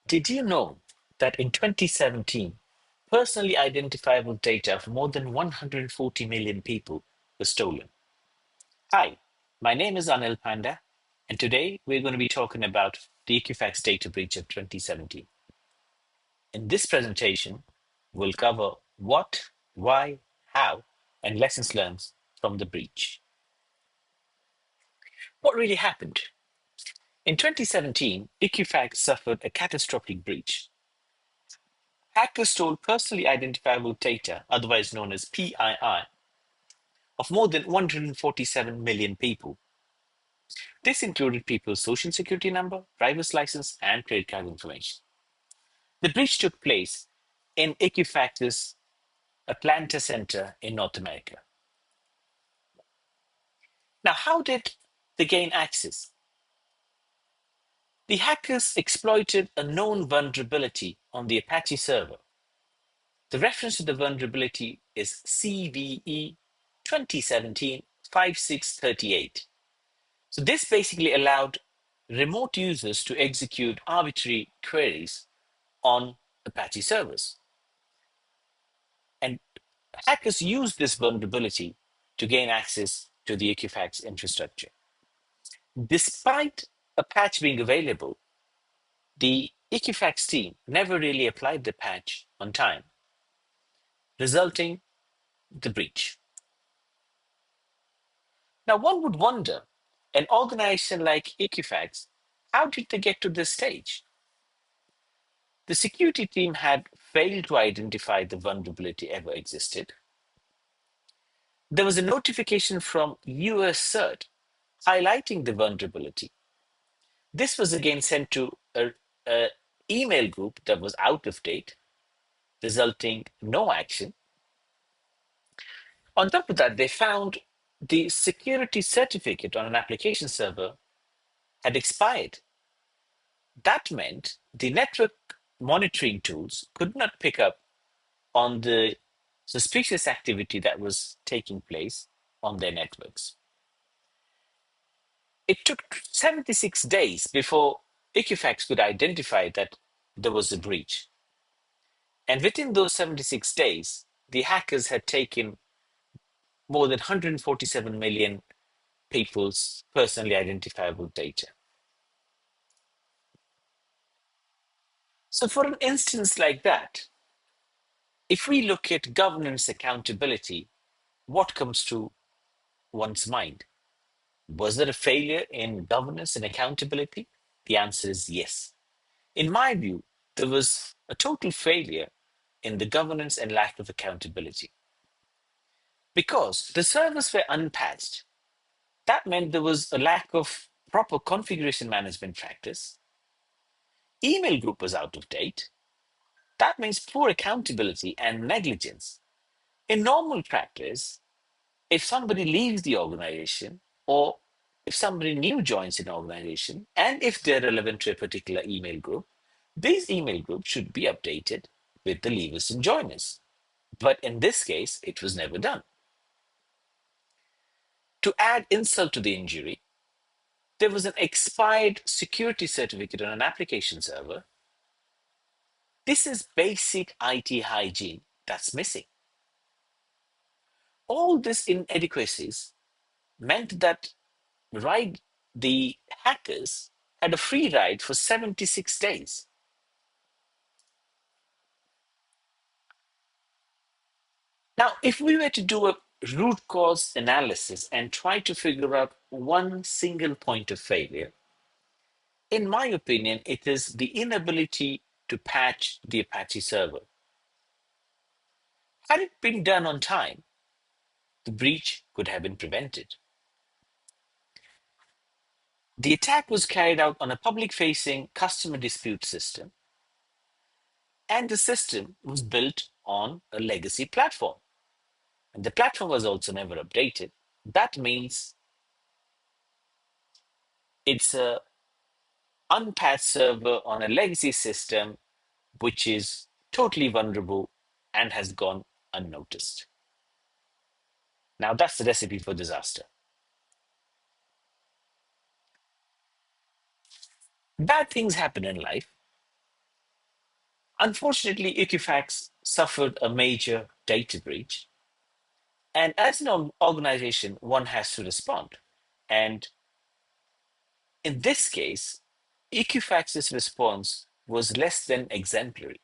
Did you know that in 2017, personally identifiable data of more than 140 million people was stolen? Hi, my name is Anil Panda, and today we're going to be talking about the Equifax data breach of 2017. In this presentation, we'll cover what, why, how, and lessons learned from the breach. What really happened? In 2017, Equifax suffered a catastrophic breach. Hackers stole personally identifiable data, otherwise known as PII, of more than 147 million people. This included people's social security number, driver's license, and credit card information. The breach took place in Equifax's Atlanta center in North America. Now, how did they gain access? The hackers exploited a known vulnerability on the Apache server. The reference to the vulnerability is CVE 2017-5638. So this basically allowed remote users to execute arbitrary queries on Apache servers. And hackers used this vulnerability to gain access to the Equifax infrastructure. Despite a patch being available, the Equifax team never really applied the patch on time, resulting the breach. Now, one would wonder, an organization like Equifax, how did they get to this stage? The security team had failed to identify the vulnerability ever existed. There was a notification from US CERT highlighting the vulnerability. This was again sent to a email group that was out of date, resulting no action. On top of that, they found the security certificate on an application server had expired. That meant the network monitoring tools could not pick up on the suspicious activity that was taking place on their networks. It took 76 days before Equifax could identify that there was a breach. And within those 76 days, the hackers had taken more than 147 million people's personally identifiable data. So, for an instance like that, if we look at governance accountability, what comes to one's mind? Was there a failure in governance and accountability? The answer is yes. In my view, there was a total failure in the governance and lack of accountability. Because the servers were unpatched, that meant there was a lack of proper configuration management practice. Email group was out of date. That means poor accountability and negligence. In normal practice, if somebody leaves the organization or if somebody new joins an organization, and if they're relevant to a particular email group, these email groups should be updated with the leavers and joiners. But in this case, it was never done. To add insult to the injury, there was an expired security certificate on an application server. This is basic IT hygiene that's missing. All these inadequacies meant that the hackers had a free ride for 76 days. Now, if we were to do a root cause analysis and try to figure out one single point of failure, in my opinion, it is the inability to patch the Apache server. Had it been done on time, the breach could have been prevented. The attack was carried out on a public-facing customer dispute system, and the system was built on a legacy platform. And the platform was also never updated. That means it's a unpatched server on a legacy system, which is totally vulnerable and has gone unnoticed. Now that's the recipe for disaster. Bad things happen in life. Unfortunately, Equifax suffered a major data breach. And as an organization, one has to respond. And in this case, Equifax's response was less than exemplary.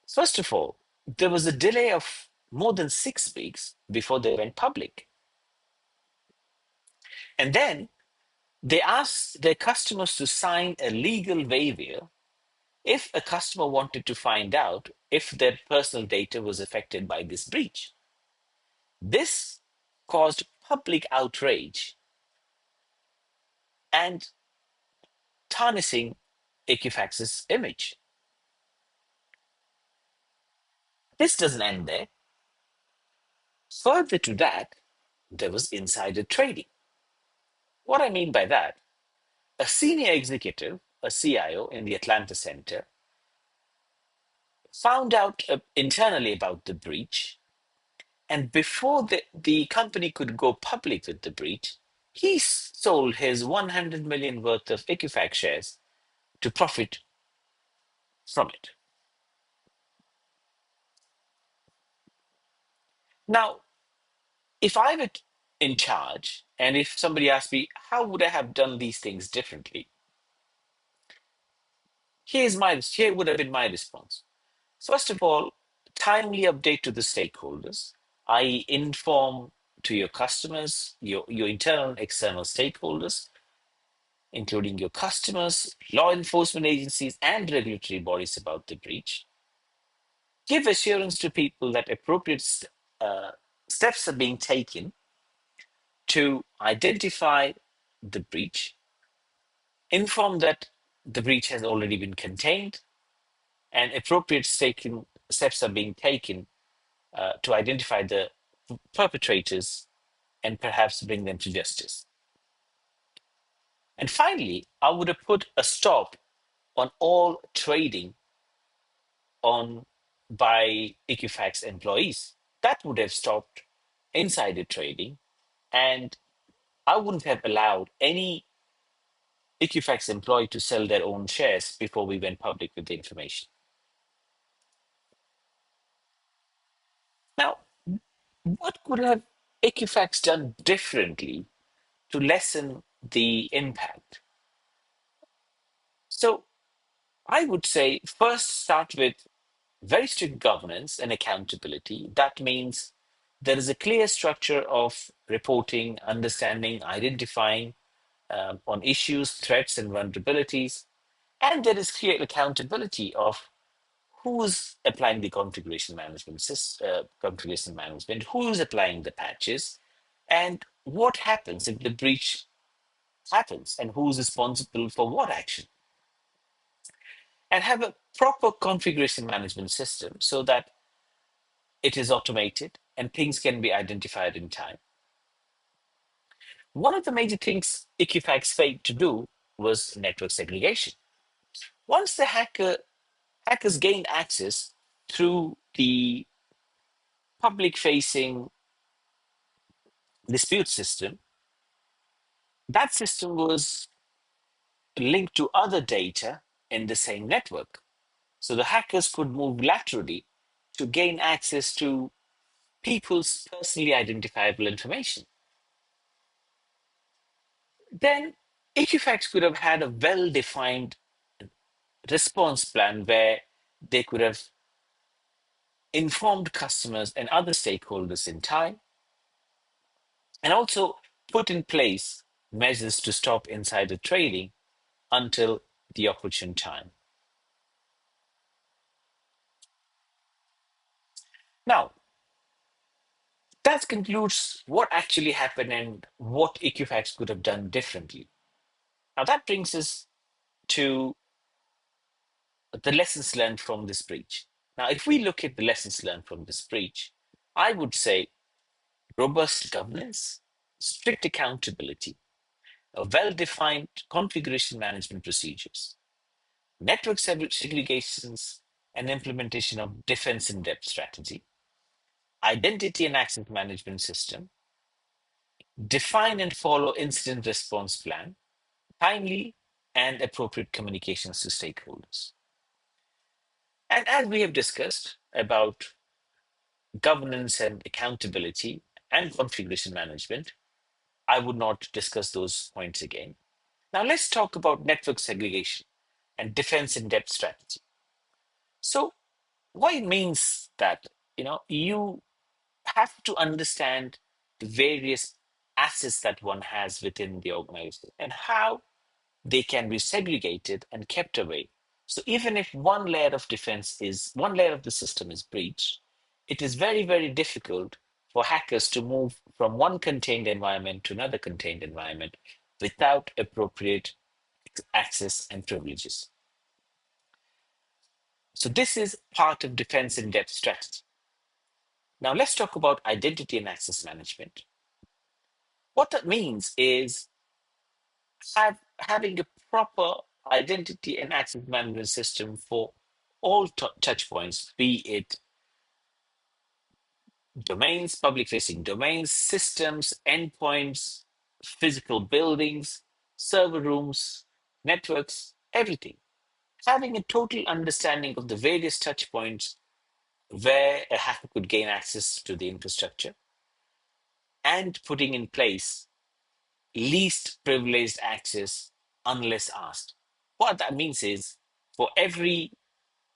First of all, there was a delay of more than 6 weeks before they went public. And then they asked their customers to sign a legal waiver if a customer wanted to find out if their personal data was affected by this breach. This caused public outrage and tarnishing Equifax's image. This doesn't end there. Further to that, there was insider trading. What I mean by that, a senior executive, a CIO in the Atlanta Center, found out internally about the breach. And before the company could go public with the breach, he sold his 100 million worth of Equifax shares to profit from it. Now, if I were in charge and if somebody asked me, how would I have done these things differently? Here would have been my response. First of all, timely update to the stakeholders. I inform to your customers, your internal and external stakeholders, including your customers, law enforcement agencies, and regulatory bodies about the breach. Give assurance to people that appropriate steps are being taken to identify the breach, inform that the breach has already been contained, and appropriate steps are being taken to identify the perpetrators and perhaps bring them to justice. And finally, I would have put a stop on all trading on by Equifax employees. That would have stopped insider trading, and I wouldn't have allowed any Equifax employee to sell their own shares before we went public with the information. Now, what could have Equifax done differently to lessen the impact? So I would say first start with very strict governance and accountability. That means there is a clear structure of reporting, understanding, identifying on issues, threats, and vulnerabilities. And there is clear accountability of who's applying the configuration management, who's applying the patches, and what happens if the breach happens, and who's responsible for what action. And have a proper configuration management system so that it is automated and things can be identified in time. One of the major things Equifax failed to do was network segregation. Once the hackers gained access through the public facing dispute system, that system was linked to other data in the same network. So the hackers could move laterally to gain access to people's personally identifiable information. Then Equifax could have had a well defined response plan where they could have informed customers and other stakeholders in time and also put in place measures to stop insider trading until the opportune time. Now, that concludes what actually happened and what Equifax could have done differently. Now, that brings us to the lessons learned from this breach. Now, if we look at the lessons learned from this breach, I would say robust governance, strict accountability, a well-defined configuration management procedures, network segregations, and implementation of defense in depth strategy, identity and access management system, define and follow incident response plan, timely and appropriate communications to stakeholders. And as we have discussed about governance and accountability and configuration management, I would not discuss those points again. Now let's talk about network segregation and defense in depth strategy. So what it means that you have to understand the various assets that one has within the organization and how they can be segregated and kept away. So even if one layer of the system is breached, it is very, very difficult for hackers to move from one contained environment to another contained environment without appropriate access and privileges. So this is part of defense in depth strategy. Now let's talk about identity and access management. What that means is having a proper identity and access management system for all touch points, be it domains, public facing domains, systems, endpoints, physical buildings, server rooms, networks, everything. Having a total understanding of the various touch points where a hacker could gain access to the infrastructure and putting in place least privileged access unless asked. What that means is for every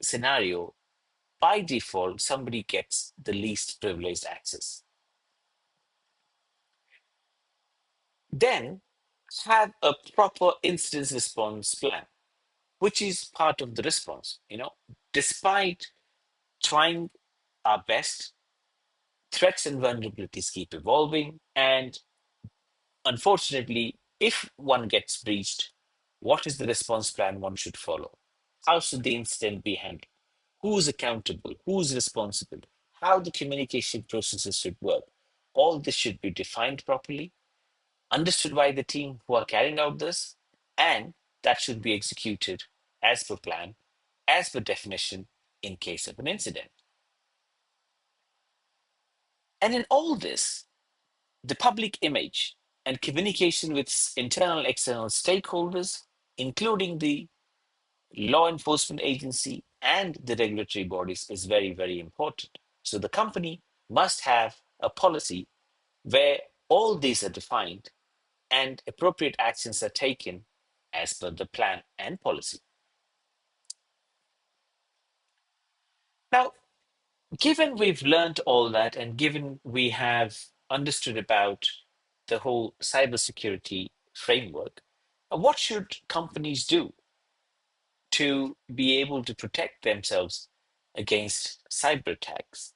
scenario, by default, somebody gets the least privileged access. Then have a proper incident response plan, which is part of the response. Despite trying our best, threats and vulnerabilities keep evolving. And unfortunately, if one gets breached, what is the response plan one should follow? How should the incident be handled? Who's accountable? Who's responsible? How the communication processes should work? All this should be defined properly, understood by the team who are carrying out this, and that should be executed as per plan, as per definition in case of an incident. And in all this, the public image and communication with internal and external stakeholders, including the law enforcement agency and the regulatory bodies, is very, very important. So the company must have a policy where all these are defined and appropriate actions are taken as per the plan and policy. Now, given we've learned all that and given we have understood about the whole cybersecurity framework, what should companies do to be able to protect themselves against cyber attacks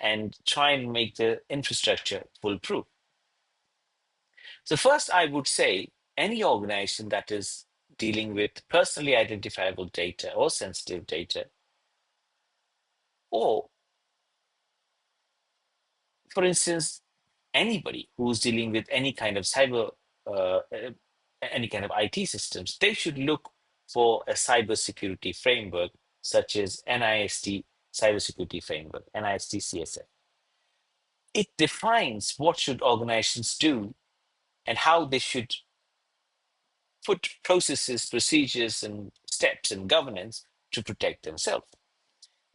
and try and make the infrastructure foolproof? So, first, I would say any organization that is dealing with personally identifiable data or sensitive data, or for instance, anybody who's dealing with any kind of any kind of IT systems, they should look for a cybersecurity framework such as NIST cybersecurity framework, NIST CSF. It defines what should organizations do and how they should put processes, procedures, and steps and governance to protect themselves.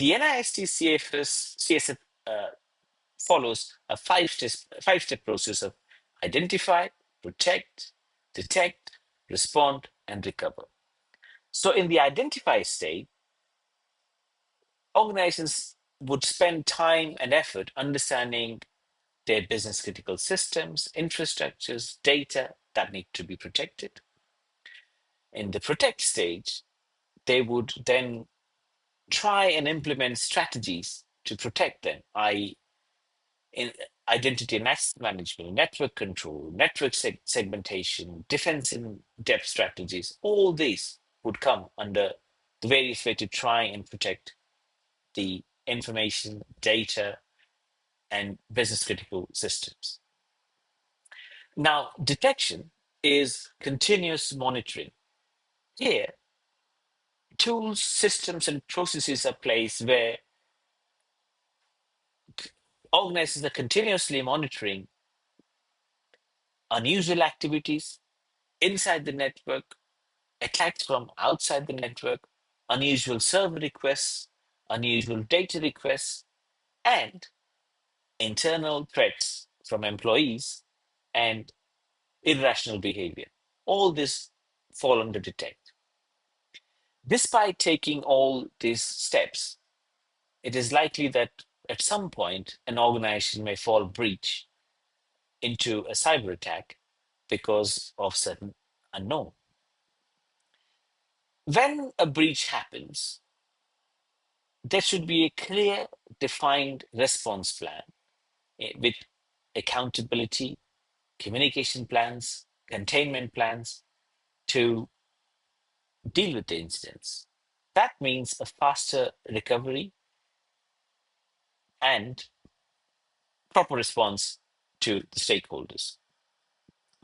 The NIST CSF follows a five-step process of identify, protect, detect, respond, and recover. So in the identify state, organizations would spend time and effort understanding their business critical systems, infrastructures, data that need to be protected. In the protect stage, they would then try and implement strategies to protect them, i.e., in identity and access management, network control, network segmentation, defense in depth strategies. All these would come under the various way to try and protect the information, data, and business critical systems. Now, detection is continuous monitoring. Here, tools, systems, and processes are placed where organizations are continuously monitoring unusual activities inside the network, attacks from outside the network, unusual server requests, unusual data requests, and internal threats from employees and irrational behavior. All this fall under detect. Despite taking all these steps, it is likely that at some point an organization may fall breach into a cyber attack because of certain unknown. When a breach happens, there should be a clear, defined response plan with accountability, communication plans, containment plans to deal with the incidents. That means a faster recovery and proper response to the stakeholders.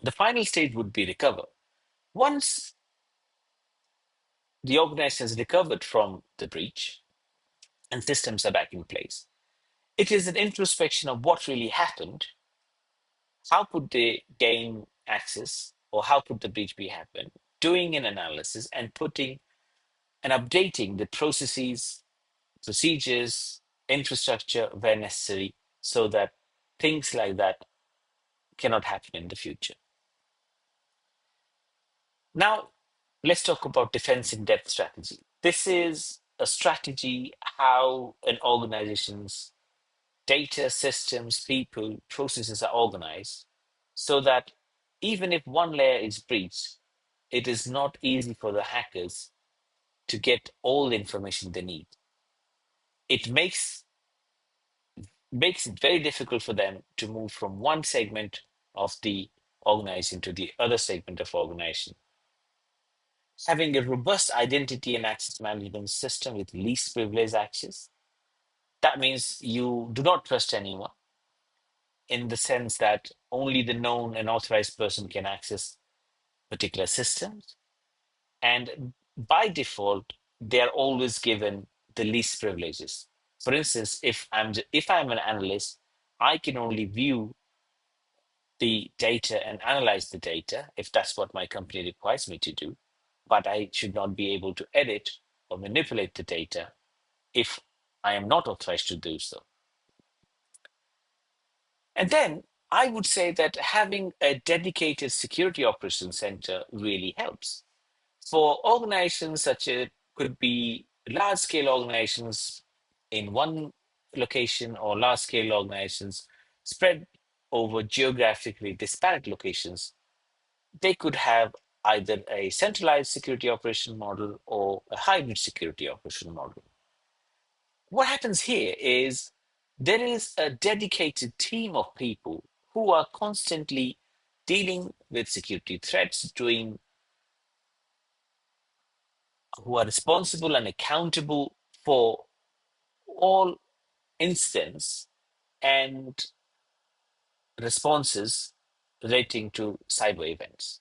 The final stage would be recover. Once the organization has recovered from the breach and systems are back in place, it is an introspection of what really happened, how could they gain access, or how could the breach be happen, doing an analysis and putting and updating the processes, procedures, infrastructure where necessary so that things like that cannot happen in the future. Now, let's talk about defense in depth strategy. This is a strategy how an organization's data, systems, people, processes are organized so that even if one layer is breached, it is not easy for the hackers to get all the information they need. It makes it very difficult for them to move from one segment of the organization to the other segment of organization. Having a robust identity and access management system with least privilege access, that means you do not trust anyone in the sense that only the known and authorized person can access particular systems. And by default, they are always given the least privileges. For instance, if I'm an analyst, I can only view the data and analyze the data if that's what my company requires me to do. But I should not be able to edit or manipulate the data if I am not authorized to do so. And then I would say that having a dedicated security operations center really helps. For organizations such as could be large scale organizations in one location or large scale organizations spread over geographically disparate locations, they could have either a centralized security operation model or a hybrid security operation model. What happens here is there is a dedicated team of people who are constantly dealing with security threats, who are responsible and accountable for all incidents and responses relating to cyber events.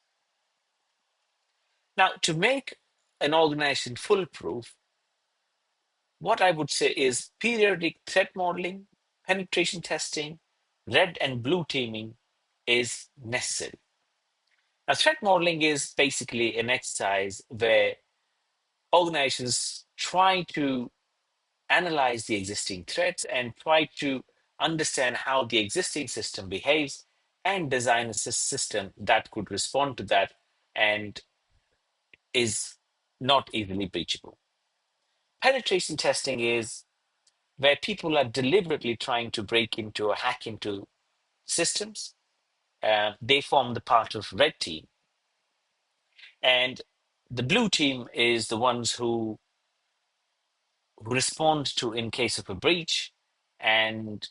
Now, to make an organization foolproof, what I would say is periodic threat modeling, penetration testing, red and blue teaming is necessary. Now, threat modeling is basically an exercise where organizations try to analyze the existing threats and try to understand how the existing system behaves and design a system that could respond to that and is not easily breachable. Penetration testing is where people are deliberately trying to break into or hack into systems. They form the part of red team, and the blue team is the ones who respond to in case of a breach and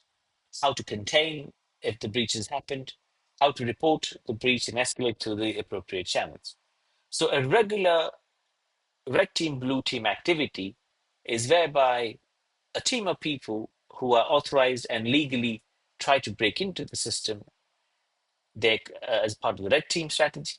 how to contain if the breach has happened, how to report the breach and escalate to the appropriate channels. So a regular red team, blue team activity is whereby a team of people who are authorized and legally try to break into the system. They, as part of the red team strategy,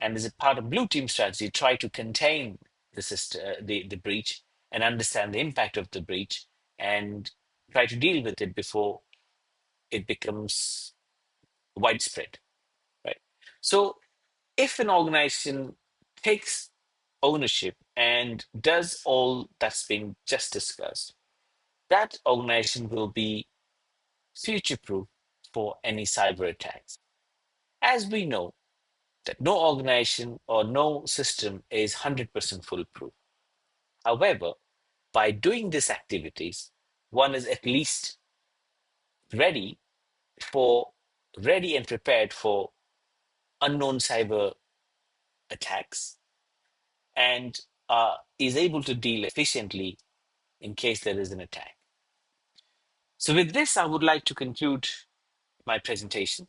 and as a part of blue team strategy, try to contain the system, the breach, and understand the impact of the breach, and try to deal with it before it becomes widespread. Right. So, if an organization takes ownership and does all that's been just discussed, that organization will be future-proof for any cyber attacks. As we know that no organization or no system is 100% foolproof. However, by doing these activities, one is at least ready for ready and prepared for unknown cyber attacks and is able to deal efficiently in case there is an attack. So with this, I would like to conclude my presentation.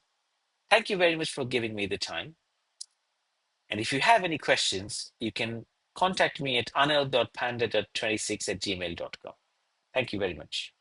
Thank you very much for giving me the time. And if you have any questions, you can contact me at anil.panda.26@gmail.com. Thank you very much.